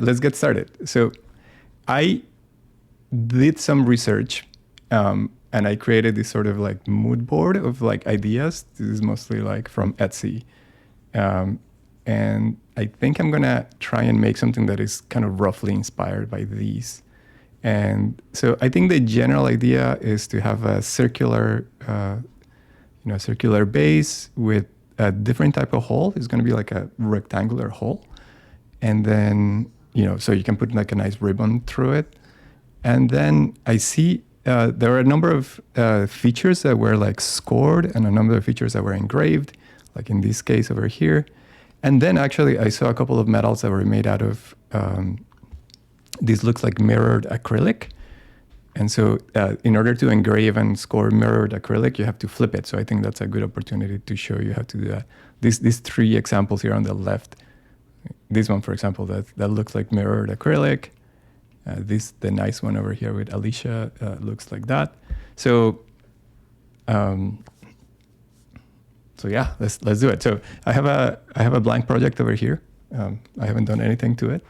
let's get started. So I did some research, and I created this sort of like mood board of like ideas. This is mostly like from Etsy. And I think I'm gonna try and make something that is kind of roughly inspired by these. And so I think the general idea is to have a circular, circular base with a different type of hole. It's going to be like a rectangular hole. And then, so you can put like a nice ribbon through it. And then I see there are a number of features that were like scored and a number of features that were engraved, like in this case over here. And then actually I saw a couple of metals that were made out of, this looks like mirrored acrylic. And so in order to engrave and score mirrored acrylic, you have to flip it. So I think that's a good opportunity to show you how to do that. These three examples here on the left, this one, for example, that looks like mirrored acrylic. The nice one over here with Alicia looks like that. So yeah, let's do it. So I have a blank project over here. I haven't done anything to it,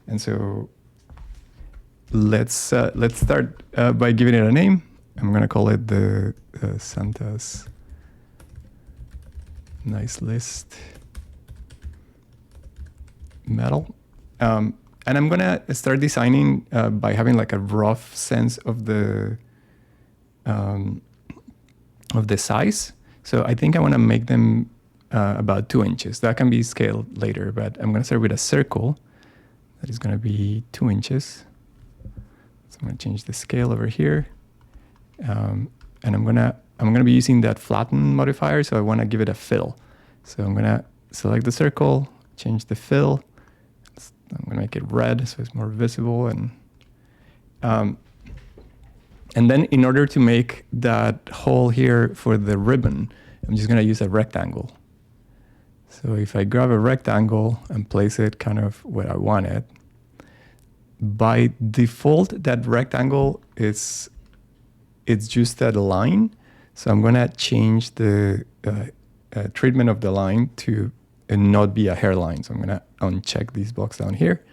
and so let's start by giving it a name. I'm gonna call it the Santa's Nice List Metal. And I'm gonna start designing by having like a rough sense of the size. So I think I want to make them about 2 inches. That can be scaled later, but I'm gonna start with a circle that is gonna be 2 inches. So I'm gonna change the scale over here, and I'm gonna be using that flatten modifier. So I want to give it a fill. So I'm gonna select the circle, change the fill. I'm gonna make it red so it's more visible, and then in order to make that hole here for the ribbon, I'm just gonna use a rectangle. So if I grab a rectangle and place it kind of where I want it, by default that rectangle it's just that line. So I'm gonna change the treatment of the line to not be a hairline. So I'm gonna uncheck these blocks down here.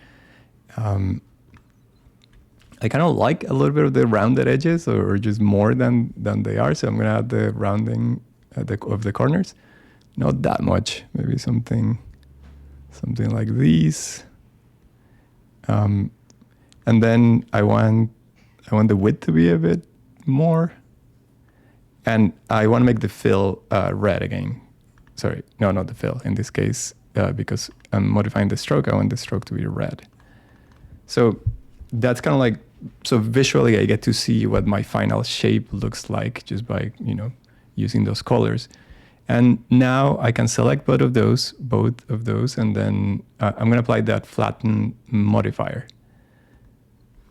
I kind of like a little bit of the rounded edges, or just more than they are. So I'm gonna add the rounding of the corners. Not that much, maybe something like these. And then I want the width to be a bit more, and I want to make the fill red again. Sorry, no, not the fill. In this case, because I'm modifying the stroke, I want the stroke to be red. So that's kind of like, so visually I get to see what my final shape looks like just by, using those colors. And now I can select both of those, and then I'm going to apply that flatten modifier.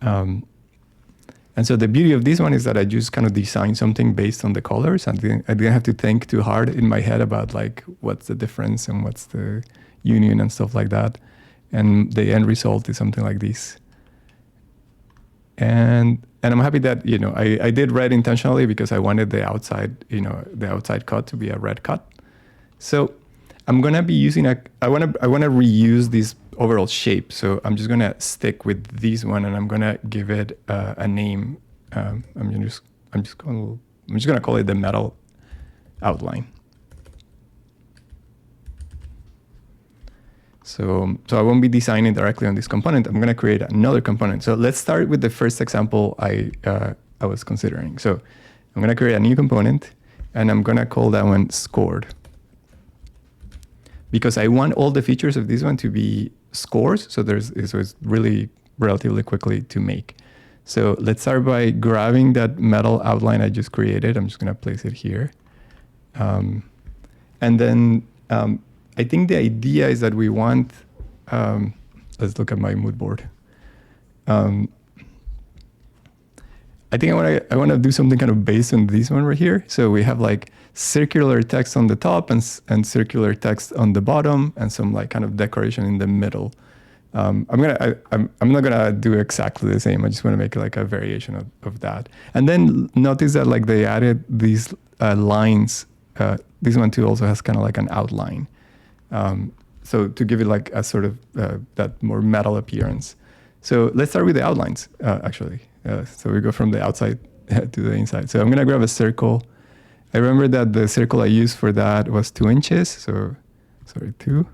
And so the beauty of this one is that I just kind of design something based on the colors. I didn't have to think too hard in my head about like what's the difference and what's the union and stuff like that. And the end result is something like this. And I'm happy that, I did red intentionally because I wanted the outside, the outside cut to be a red cut. So I'm gonna be using I wanna reuse this overall shape. So I'm just gonna stick with this one, and I'm gonna give it a name. I'm just gonna call it the metal outline. So I won't be designing directly on this component. I'm gonna create another component. So let's start with the first example I was considering. So I'm gonna create a new component, and I'm gonna call that one scored, because I want all the features of this one to be scores. So it's really relatively quickly to make. So let's start by grabbing that metal outline I just created. I'm just gonna place it here. And then I think the idea is that we want, let's look at my mood board. I think I want to do something kind of based on this one right here. So we have like circular text on the top and circular text on the bottom, and some like kind of decoration in the middle. I'm not gonna do exactly the same. I just want to make like a variation of that. And then notice that like they added these lines. This one too also has kind of like an outline. so to give it like a sort of that more metal appearance. So let's start with the outlines, actually. So we go from the outside to the inside. So I'm going to grab a circle. I remember that the circle I used for that was 2 inches. So, sorry, 2.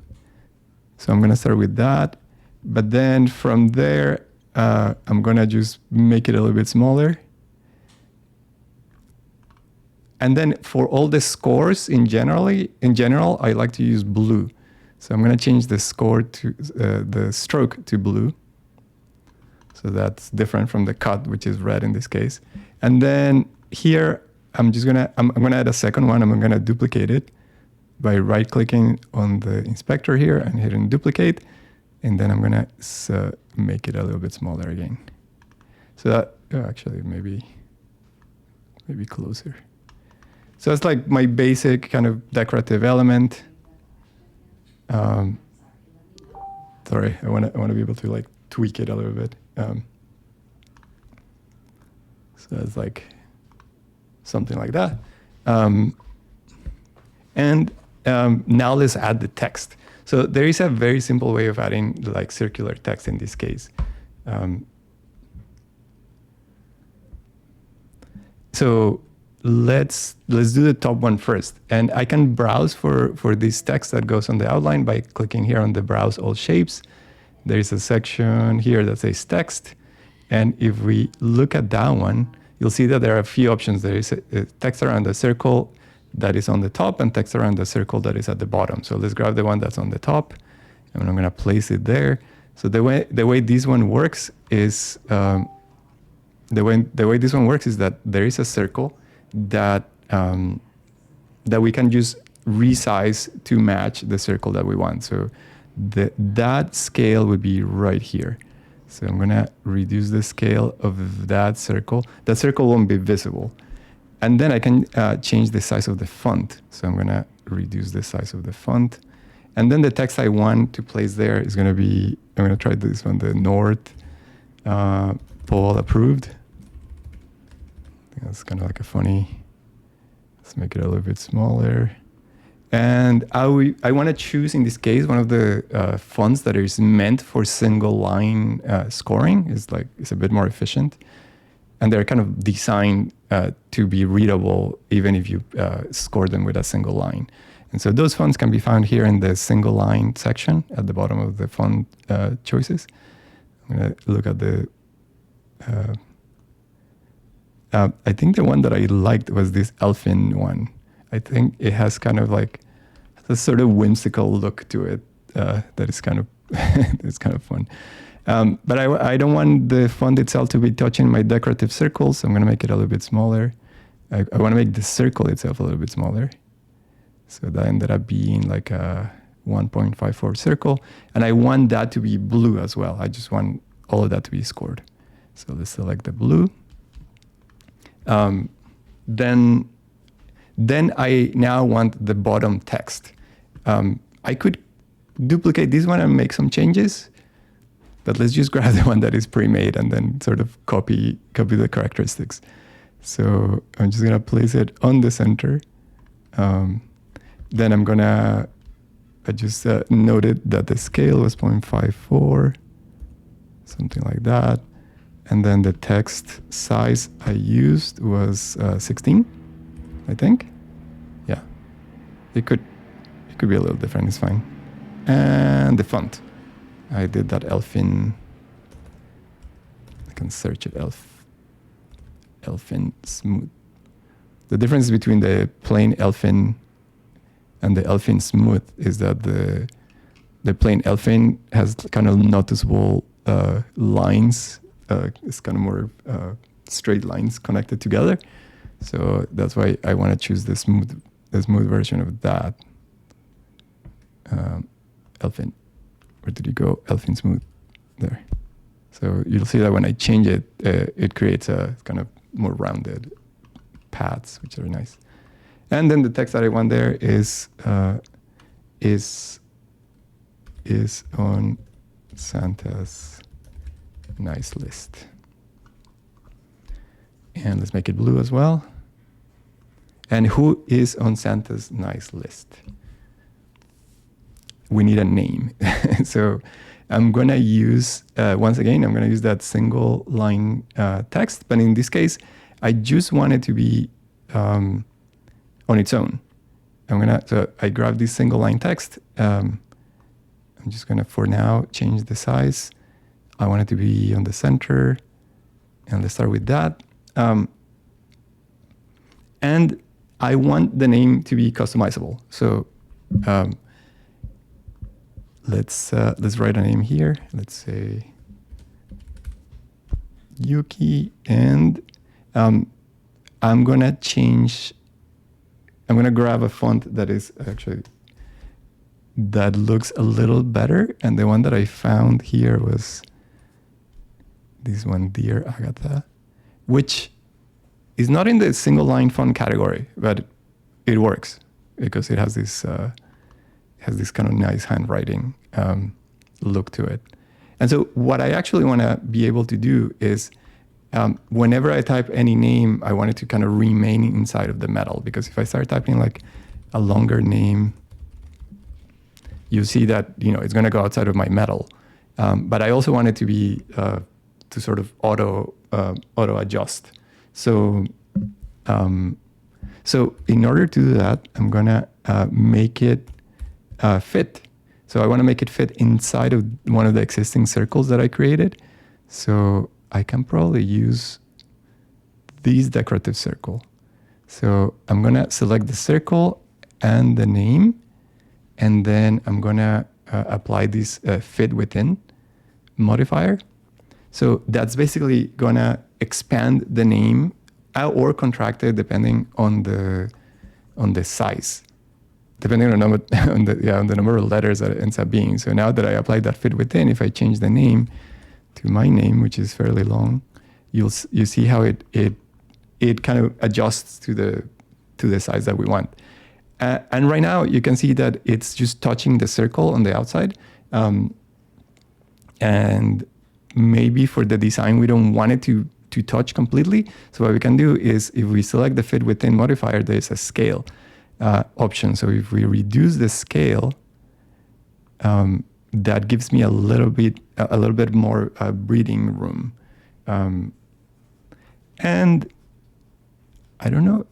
So I'm going to start with that. But then from there, I'm going to just make it a little bit smaller. And then for all the scores in general, I like to use blue. So I'm going to change the score to the stroke to blue. So that's different from the cut, which is red in this case. And then here, I'm gonna add a second one. I'm gonna duplicate it by right-clicking on the inspector here and hitting duplicate. And then I'm gonna make it a little bit smaller again. So that, actually, maybe closer. So it's like my basic kind of decorative element. Sorry, I want to be able to like tweak it a little bit. So it's like something like that. Now let's add the text. So there is a very simple way of adding like circular text in this case. So let's do the top one first. And I can browse for this text that goes on the outline by clicking here on the browse all shapes. There is a section here that says text. And if we look at that one, you'll see that there are a few options. There is a text around the circle that is on the top and text around the circle that is at the bottom. So let's grab the one that's on the top, and I'm going to place it there. So the way this one works is that there is a circle that we can just resize to match the circle that we want. So that scale would be right here. So I'm going to reduce the scale of that circle. That circle won't be visible. And then I can change the size of the font. So I'm going to reduce the size of the font. And then the text I want to place there is going to be, I'm going to try this one, the North Pole approved. I think that's kind of like a funny, let's make it a little bit smaller. And I want to choose, in this case, one of the fonts that is meant for single line scoring. It's a bit more efficient. And they're kind of designed to be readable, even if you score them with a single line. And so those fonts can be found here in the single line section at the bottom of the font choices. I'm going to look at the... I think the one that I liked was this Elfin one. I think it has kind of like a sort of whimsical look to it that is kind of it's kind of fun. But I don't want the font itself to be touching my decorative circles. So I'm going to make it a little bit smaller. I want to make the circle itself a little bit smaller. So that ended up being like a 1.54 circle. And I want that to be blue as well. I just want all of that to be scored. So let's select the blue. Then I now want the bottom text. I could duplicate this one and make some changes, but let's just grab the one that is pre-made and then sort of copy the characteristics. So I'm just gonna place it on the center. Then I'm gonna, I just noted that the scale was 0.54, something like that. And then the text size I used was 16, I think. Yeah, it could be a little different, it's fine. And the font, I did that Elfin, I can search it, Elfin Smooth. The difference between the plain Elfin and the Elfin Smooth is that the plain Elfin has kind of noticeable lines. It's kind of more straight lines connected together. So that's why I want to choose the smooth version of that. Elfin, where did you go? Elfin Smooth, there. So you'll see that when I change it, it creates a kind of more rounded paths, which are nice. And then the text that I want there is on Santa's nice list. And let's make it blue as well. And who is on Santa's nice list? we need a name. So I'm going to use, once again, I'm going to use that single line text. But in this case, I just want it to be on its own. So I grab this single line text. I'm just going to, for now, change the size. I want it to be on the center. And let's start with that. And I want the name to be customizable. So let's write a name here. Let's say Yuki. And I'm going to grab a font that is actually, that looks a little better. And the one that I found here was this one, Dear Agatha, which is not in the single line font category, but it works because it has this kind of nice handwriting look to it. And so what I actually want to be able to do is whenever I type any name, I want it to kind of remain inside of the metal, because if I start typing like a longer name, you see that, it's going to go outside of my metal. But I also want it to be to sort of auto adjust. So in order to do that, I'm going to make it fit. So I want to make it fit inside of one of the existing circles that I created. So I can probably use this decorative circle. So I'm going to select the circle and the name, and then I'm going to apply this fit within modifier. So that's basically going to expand the name or contract it depending on the size, depending on the number of letters that it ends up being. So now that I applied that fit within, if I change the name to my name, which is fairly long, you see how it kind of adjusts to the size that we want. And right now you can see that it's just touching the circle on the outside, and maybe for the design we don't want it to touch completely. So what we can do is, if we select the fit within modifier, there's a scale option. So if we reduce the scale, that gives me a little bit more breathing room. And I don't know,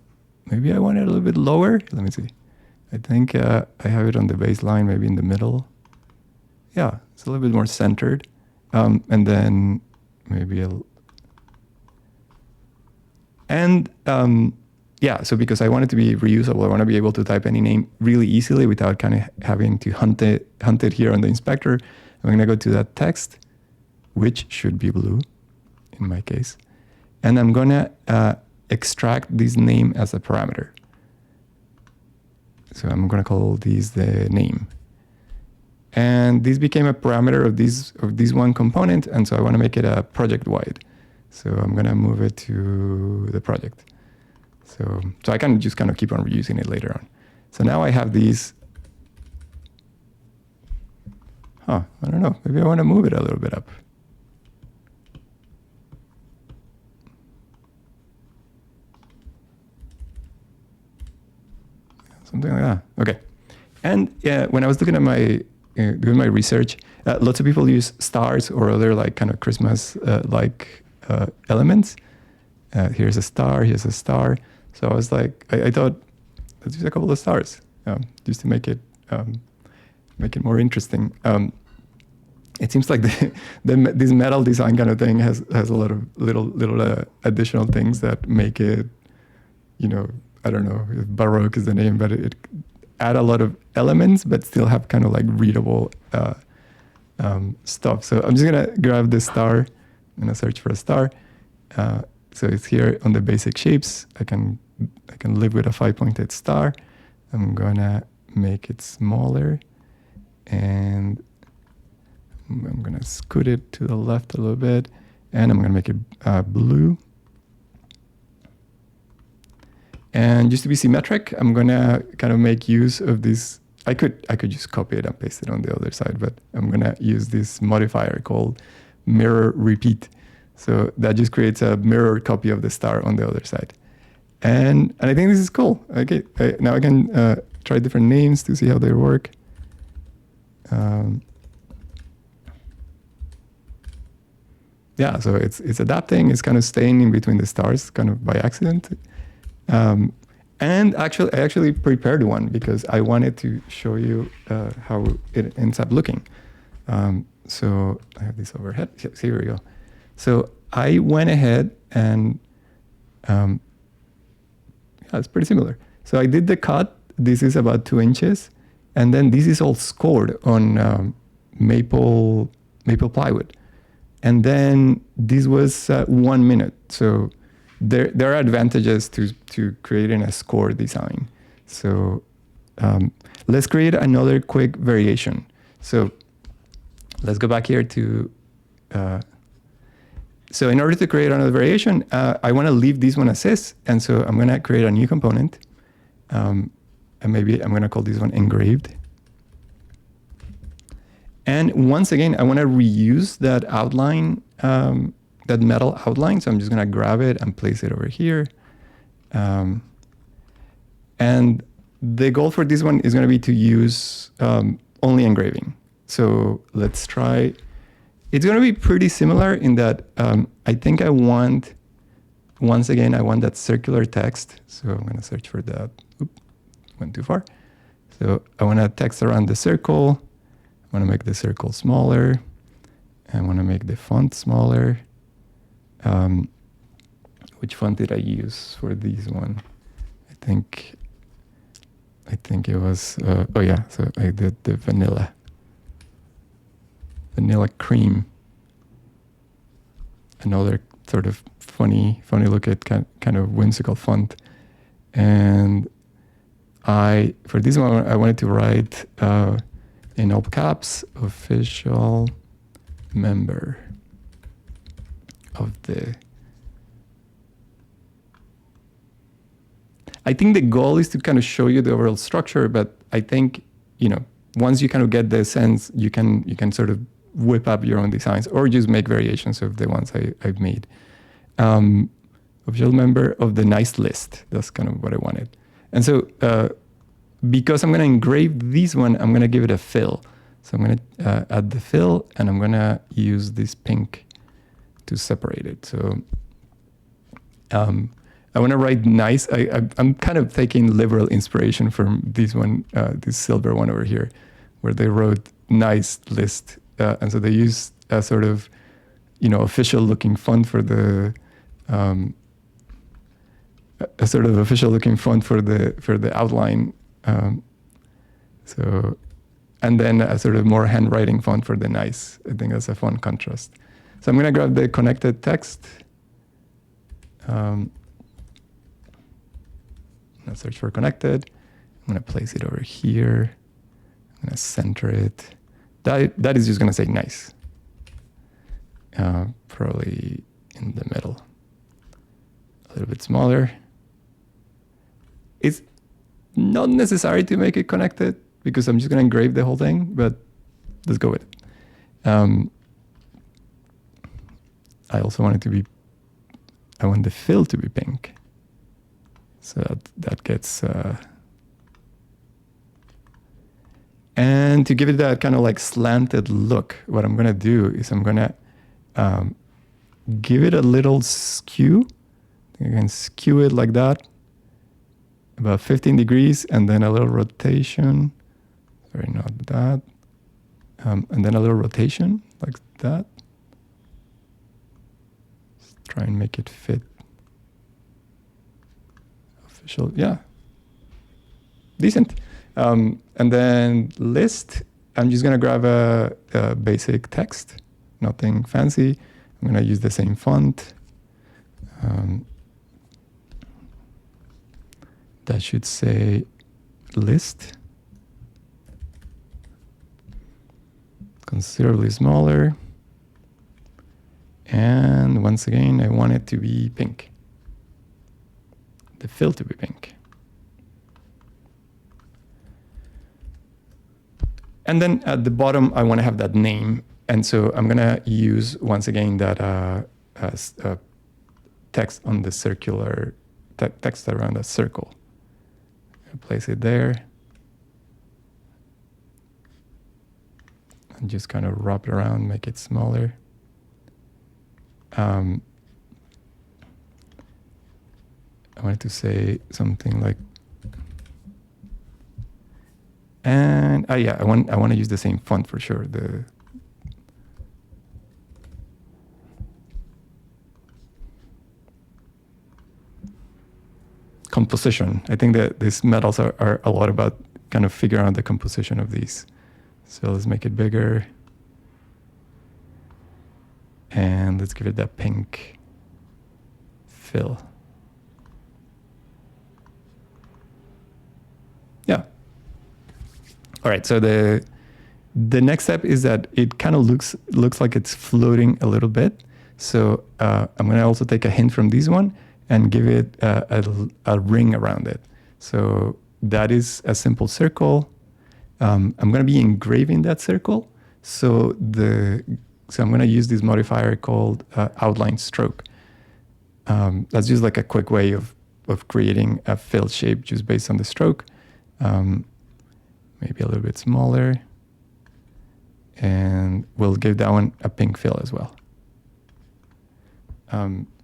maybe I want it a little bit lower. Let me see. I think I have it on the baseline, maybe in the middle. Yeah, it's a little bit more centered. And then maybe so because I want it to be reusable, I want to be able to type any name really easily without kind of having to hunt it here on the inspector. I'm going to go to that text, which should be blue in my case. And I'm going to extract this name as a parameter. So I'm going to call this the name. And this became a parameter of this one component, and so I want to make it a project wide. So I'm going to move it to the project. So I can just kind of keep on reusing it later on. So now I have these. I don't know. Maybe I want to move it a little bit up. Something like that. Okay. And when I was looking at doing my research, lots of people use stars or other like kind of Christmas like elements. Here's a star. Here's a star. So I was like, I thought, let's use a couple of stars just to make it more interesting. It seems like this metal design kind of thing has a lot of little additional things that make it, I don't know if Baroque is the name, but it add a lot of elements, but still have kind of like readable stuff. So I'm just gonna grab this star. I'm gonna search for a star. So it's here on the basic shapes. I can live with a 5-pointed star. I'm gonna make it smaller, and I'm gonna scoot it to the left a little bit, and I'm gonna make it blue. And just to be symmetric, I'm gonna kind of make use of this. I could just copy it and paste it on the other side, but I'm gonna use this modifier called mirror repeat. So that just creates a mirror copy of the star on the other side. And I think this is cool. Okay, now I can try different names to see how they work. Yeah, so it's adapting. It's kind of staying in between the stars, kind of by accident. And actually, I actually prepared one because I wanted to show you how it ends up looking. So I have this overhead. Here we go. So I went ahead and yeah, it's pretty similar. So I did the cut. This is about 2 inches, and then this is all scored on maple plywood. And then this was 1 minute. So there are advantages to creating a score design. So let's create another quick variation. So let's go back here to, so in order to create another variation, I want to leave this one as is. And so I'm going to create a new component. And maybe I'm going to call this one engraved. And once again, I want to reuse that outline, that metal outline. So I'm just going to grab it and place it over here. And the goal for this one is going to be to use only engraving. So let's try. It's going to be pretty similar in that I think I want, once again, I want that circular text. So I'm going to search for that. Oops, went too far. So I want to text around the circle. I want to make the circle smaller. I want to make the font smaller. Which font did I use for this one? I think it was, oh yeah, so I did the vanilla cream. Another sort of funny looking kind of whimsical font. And for this one, I wanted to write in all caps, official member of the. I think the goal is to kind of show you the overall structure, but I think, once you kind of get the sense, you can sort of whip up your own designs or just make variations of the ones I've made. Official member of the nice list. That's kind of what I wanted. And so because I'm going to engrave this one, I'm going to give it a fill. So I'm going to add the fill, and I'm going to use this pink to separate it. So I want to write nice. I'm kind of taking liberal inspiration from this one, this silver one over here, where they wrote nice list. And so they used a sort of, official looking font for the, a sort of official looking font for the outline. So, and then a sort of more handwriting font for the nice. I think that's a fun contrast. So I'm going to grab the connected text. I'll search for connected. I'm going to place it over here. I'm going to center it. That is just going to say nice. Probably in the middle. A little bit smaller. It's not necessary to make it connected because I'm just going to engrave the whole thing, but let's go with it. I also want it to be, I want the fill to be pink. So that gets, and to give it that kind of like slanted look, what I'm going to do is I'm going to give it a little skew. You can skew it like that, about 15 degrees, and then a little rotation. Sorry, not that. And then a little rotation like that. Let's try and make it fit. Official, yeah. Decent. And then list, I'm just going to grab a basic text, nothing fancy. I'm going to use the same font. That should say list. Considerably smaller. And once again, I want it to be pink. The fill to be pink. And then at the bottom, I want to have that name. And so I'm going to use, once again, that text on the circular, text around a circle. I'll place it there. and just kind of wrap it around, make it smaller. I wanted to say something like, and yeah, I want to use the same font for sure. The composition. I think that these metals are a lot about kind of figuring out the composition of these. So let's make it bigger. And let's give it that pink fill. Yeah. All right, so the next step is that it kind of looks like it's floating a little bit. So I'm gonna also take a hint from this one and give it a ring around it. So that is a simple circle. I'm gonna be engraving that circle. So I'm gonna use this modifier called outline stroke. That's just like a quick way of creating a fill shape just based on the stroke. Maybe a little bit smaller. And we'll give that one a pink fill as well.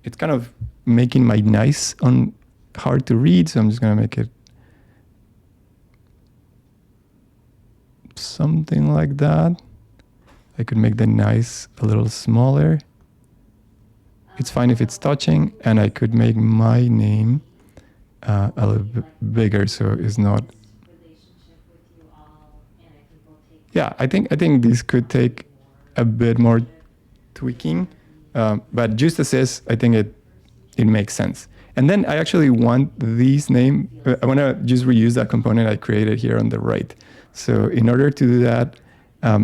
It's kind of making my nice on hard to read, so I'm just gonna make it something like that. I could make the nice a little smaller. It's fine if it's touching, and I could make my name a little bit bigger, so it's not. Yeah, I think this could take a bit more tweaking, but just as is, I think it makes sense. And then I actually want this name. I want to just reuse that component I created here on the right. So in order to do that,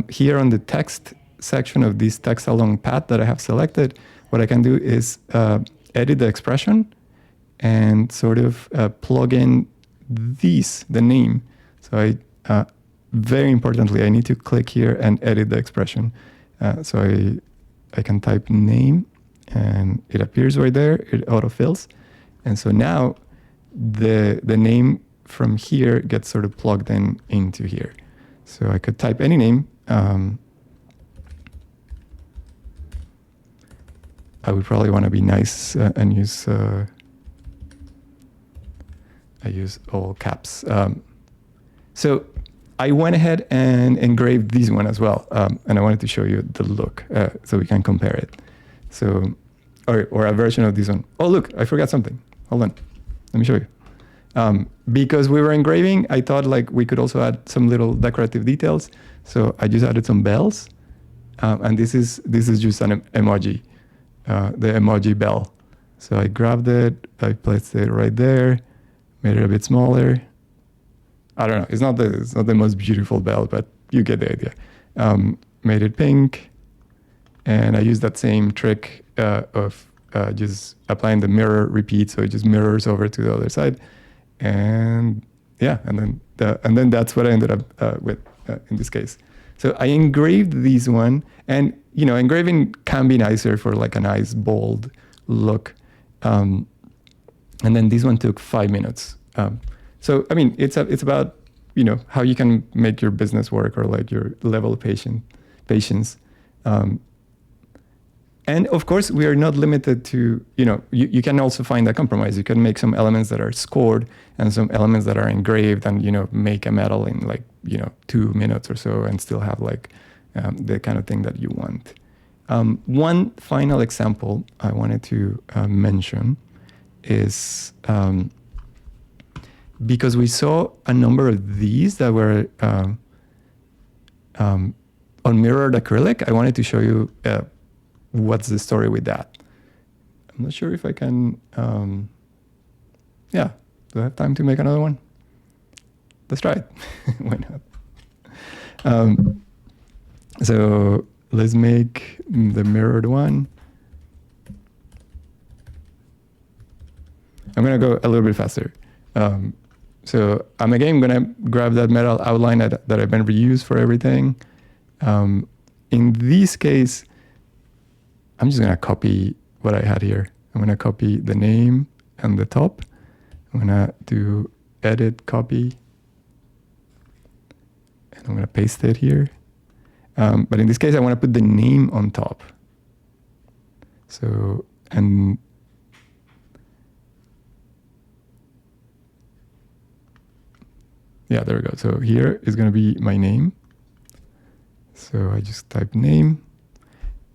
here on the text section of this text along path that I have selected, what I can do is edit the expression and sort of plug in the name. So very importantly, I need to click here and edit the expression. So I can type name and it appears right there, it autofills. And so now the name from here gets sort of plugged into here. So I could type any name. I would probably want to be nice and use I use all caps. So I went ahead and engraved this one as well, and I wanted to show you the look so we can compare it. So, or a version of this one. Oh, look, I forgot something. Hold on, let me show you. Because we were engraving, I thought like we could also add some little decorative details. So I just added some bells, and this is just an emoji, the emoji bell. So I grabbed it, I placed it right there, made it a bit smaller. I don't know, it's not the most beautiful bell, but you get the idea. Made it pink, and I used that same trick of just applying the mirror repeat, so it just mirrors over to the other side. And yeah, and then that's what I ended up with in this case. So I engraved this one, and you know, engraving can be nicer for like a nice bold look. And then this one took 5 minutes. So I mean, it's about, you know, how you can make your business work, or like your level of patience. And of course, we are not limited to, you know, you can also find a compromise. You can make some elements that are scored and some elements that are engraved, and, you know, make a medal in like, you know, 2 minutes or so, and still have like the kind of thing that you want. One final example I wanted to mention is because we saw a number of these that were on mirrored acrylic. I wanted to show you what's the story with that. I'm not sure if I can, yeah, do I have time to make another one? Let's try it. Why not? So let's make the mirrored one. I'm gonna go a little bit faster. So I'm again gonna grab that metal outline that I've been reused for everything. In this case, I'm just gonna copy what I had here. I'm gonna copy the name and the top. I'm gonna do edit, copy, and I'm gonna paste it here. But in this case, I want to put the name on top. So, and yeah, there we go. So here is going to be my name. So I just type name.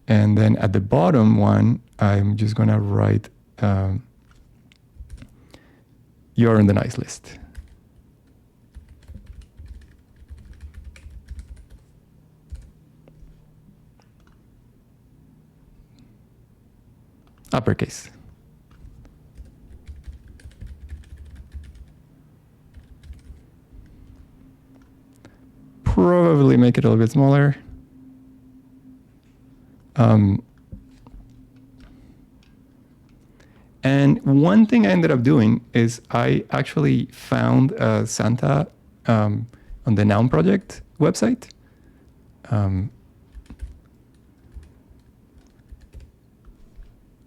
And then at the bottom one, I'm just going to write, you're on the nice list. Uppercase. Probably make it a little bit smaller. And one thing I ended up doing is I actually found Santa on the Noun Project website.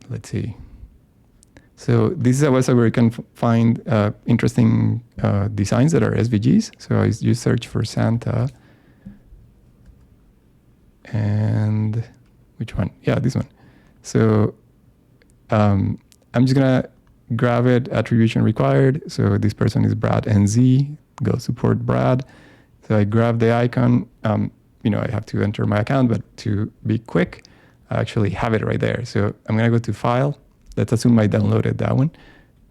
Let's see. So this is a website where you can find interesting designs that are SVGs. So I just search for Santa. And which one? Yeah, this one. So I'm just going to grab it, attribution required. So this person is Brad NZ, go support Brad. So I grab the icon. You know, I have to enter my account, but to be quick, I actually have it right there. So I'm going to go to File. Let's assume I downloaded that one.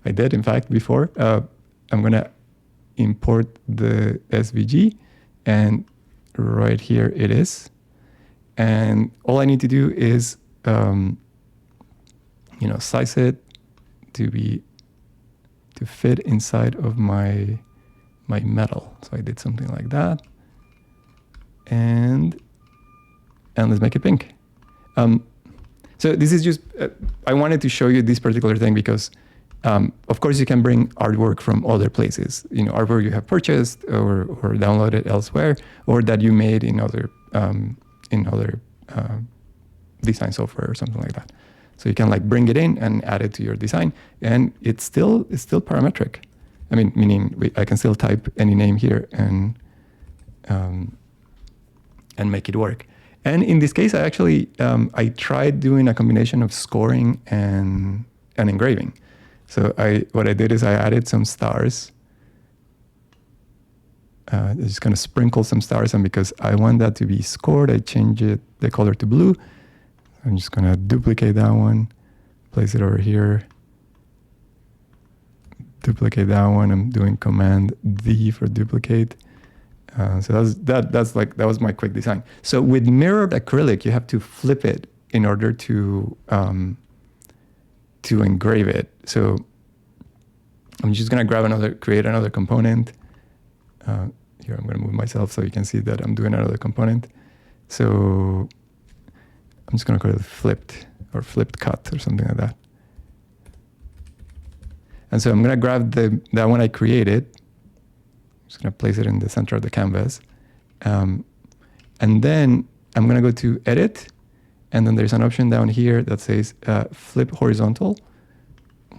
I did, in fact, before. I'm going to import the SVG, and right here it is. And all I need to do is, you know, size it to fit inside of my metal. So I did something like that, and let's make it pink. So this is just, I wanted to show you this particular thing because, of course, you can bring artwork from other places. You know, artwork you have purchased or downloaded elsewhere, or that you made in other design software or something like that. So you can like bring it in and add it to your design, and it's still parametric. I mean, meaning I can still type any name here and make it work. And in this case, I actually I tried doing a combination of scoring and engraving. So what I did is I added some stars. Just kind of sprinkle some stars, and because I want that to be scored, I change the color to blue. I'm just gonna duplicate that one, place it over here. Duplicate that one. I'm doing Command D for duplicate. So that was my quick design. So with mirrored acrylic, you have to flip it in order to engrave it. So I'm just gonna create another component. Here I'm gonna move myself so you can see that I'm doing another component. So I'm just gonna call it flipped or flipped cut or something like that. And so I'm gonna grab that one I created. Just gonna place it in the center of the canvas. And then I'm gonna go to edit. And then there's an option down here that says flip horizontal.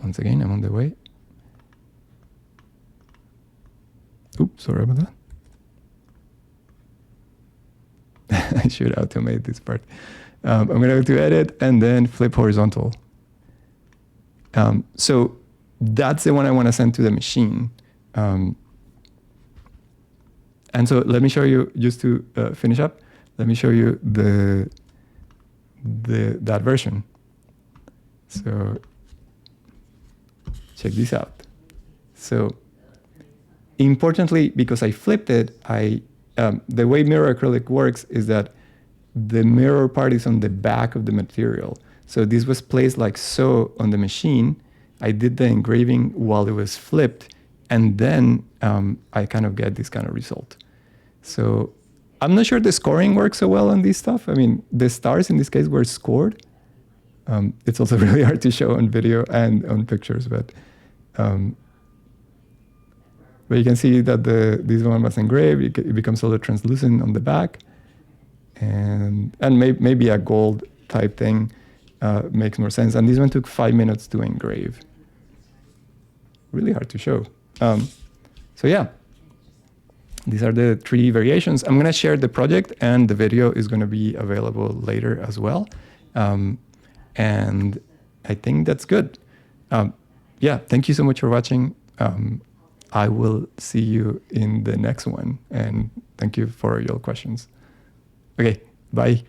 Once again, I'm on the way. Oops, sorry about that. I should automate this part. I'm gonna go to edit and then flip horizontal. So that's the one I wanna send to the machine. And so let me show you, just to finish up, let me show you that version. So check this out. So importantly, because I flipped it, the way mirror acrylic works is that the mirror part is on the back of the material. So this was placed like so on the machine. I did the engraving while it was flipped, and then I kind of get this kind of result. So I'm not sure the scoring works so well on this stuff. I mean, the stars in this case were scored. It's also really hard to show on video and on pictures, but you can see that this one was engraved. It becomes a little translucent on the back, and maybe a gold type thing makes more sense. And this one took 5 minutes to engrave. Really hard to show. So yeah. these are the 3 variations. I'm going to share the project, and the video is going to be available later as well. And I think that's good. Yeah, thank you so much for watching. I will see you in the next one. And thank you for your questions. Okay, bye.